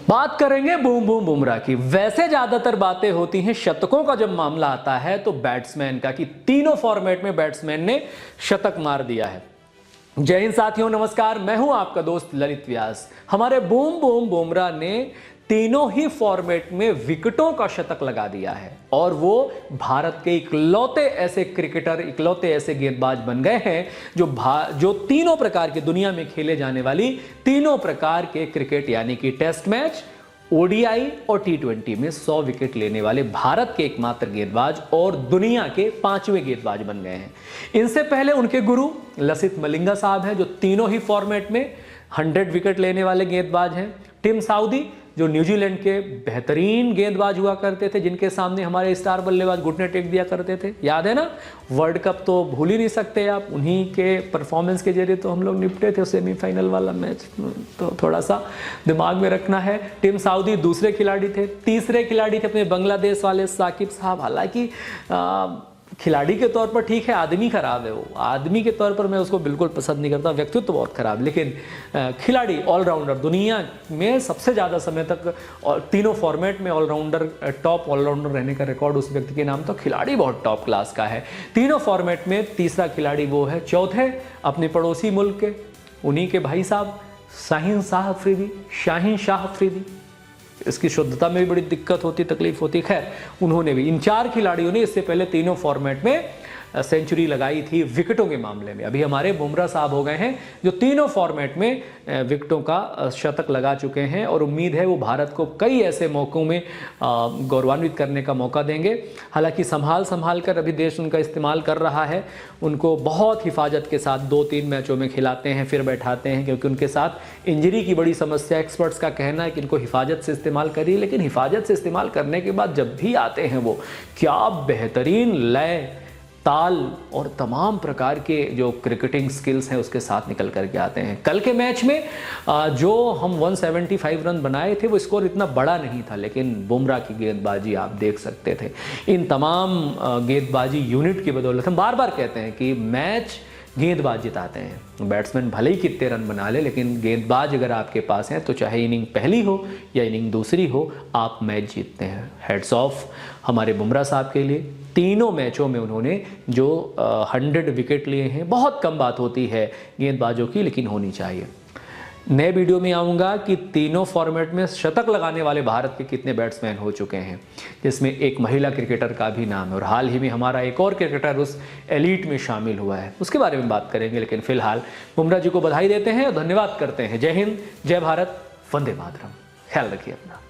बात करेंगे boom boom Bumrah की। वैसे ज्यादातर बातें होती हैं शतकों का जब मामला आता है तो बैट्समैन का, कि तीनों फॉर्मेट में बैट्समैन ने शतक मार दिया है। जय हिंद साथियों, नमस्कार। मैं हूं आपका दोस्त ललित व्यास। हमारे बूम बूम बुमराह ने तीनों ही फॉर्मेट में विकेटों का शतक लगा दिया है और वो भारत के इकलौते ऐसे क्रिकेटर, इकलौते ऐसे गेंदबाज बन गए हैं जो तीनों प्रकार के, दुनिया में खेले जाने वाली तीनों प्रकार के क्रिकेट यानी कि टेस्ट मैच, ओडीआई और टी20 में 100 विकेट लेने वाले भारत के एकमात्र गेंदबाज और दुनिया के 5वें गेंदबाज बन गए हैं। इनसे पहले उनके गुरु लसित मलिंगा साहब हैं जो तीनों ही फॉर्मेट में 100 विकेट लेने वाले गेंदबाज हैं। टिम साउदी जो न्यूजीलैंड के बेहतरीन गेंदबाज हुआ करते थे, जिनके सामने हमारे स्टार बल्लेबाज घुटने टेक दिया करते थे, याद है ना। वर्ल्ड कप तो भूल ही नहीं सकते आप, उन्हीं के परफॉर्मेंस के जरिए तो हम लोग निपटे थे सेमीफाइनल वाला मैच, तो थोड़ा सा दिमाग में रखना है। टिम साउदी दूसरे खिलाड़ी थे। तीसरे खिलाड़ी थे अपने बांग्लादेश वाले साकिब साहब। हालांकि खिलाड़ी के तौर पर ठीक है, आदमी खराब है, वो आदमी के तौर पर मैं उसको बिल्कुल पसंद नहीं करता, व्यक्तित्व तो बहुत खराब, लेकिन खिलाड़ी ऑलराउंडर, दुनिया में सबसे ज़्यादा समय तक और तीनों फॉर्मेट में ऑलराउंडर, टॉप ऑलराउंडर रहने का रिकॉर्ड उस व्यक्ति के नाम, तो खिलाड़ी बहुत टॉप क्लास का है। तीनों फॉर्मेट में तीसरा खिलाड़ी वो है। चौथे अपने पड़ोसी मुल्क के, उन्हीं के भाई साहब शाहीन शाह अफरीदी। इसकी शुद्धता में भी बड़ी दिक्कत होती, तकलीफ होती। खैर, उन्होंने भी, इन 4 खिलाड़ियों ने इससे पहले तीनों फॉर्मेट में सेंचुरी लगाई थी विकेटों के मामले में। अभी हमारे बुमराह साहब हो गए हैं जो तीनों फॉर्मेट में विकेटों का शतक लगा चुके हैं और उम्मीद है वो भारत को कई ऐसे मौकों में गौरवान्वित करने का मौका देंगे। हालांकि संभाल कर अभी देश उनका इस्तेमाल कर रहा है, उनको बहुत हिफाजत के साथ 2-3 मैचों में खिलाते हैं फिर बैठाते हैं, क्योंकि उनके साथ इंजरी की बड़ी समस्या। एक्सपर्ट्स का कहना है कि इनको हिफाजत से इस्तेमाल करिए, लेकिन हिफाजत से इस्तेमाल करने के बाद जब भी आते हैं वो क्या बेहतरीन लय, ताल और तमाम प्रकार के जो क्रिकेटिंग स्किल्स हैं उसके साथ निकल करके आते हैं। कल के मैच में जो हम 175 रन बनाए थे वो स्कोर इतना बड़ा नहीं था, लेकिन बुमराह की गेंदबाजी आप देख सकते थे। इन तमाम गेंदबाजी यूनिट की बदौलत, हम बार बार कहते हैं कि मैच गेंदबाज जिताते हैं। बैट्समैन भले ही कितने रन बना ले, लेकिन गेंदबाज अगर आपके पास हैं तो चाहे इनिंग पहली हो या इनिंग दूसरी हो, आप मैच जीतते हैं। हेड्स ऑफ हमारे बुमराह साहब के लिए। तीनों मैचों में उन्होंने जो 100 विकेट लिए हैं, बहुत कम बात होती है गेंदबाजों की, लेकिन होनी चाहिए। नए वीडियो में आऊँगा कि तीनों फॉर्मेट में शतक लगाने वाले भारत के कितने बैट्समैन हो चुके हैं, जिसमें एक महिला क्रिकेटर का भी नाम है और हाल ही में हमारा एक और क्रिकेटर उस एलीट में शामिल हुआ है, उसके बारे में बात करेंगे। लेकिन फिलहाल बुमराह जी को बधाई देते हैं और धन्यवाद करते हैं। जय हिंद, जय भारत, वंदे मातरम। ख्याल रखिए अपना।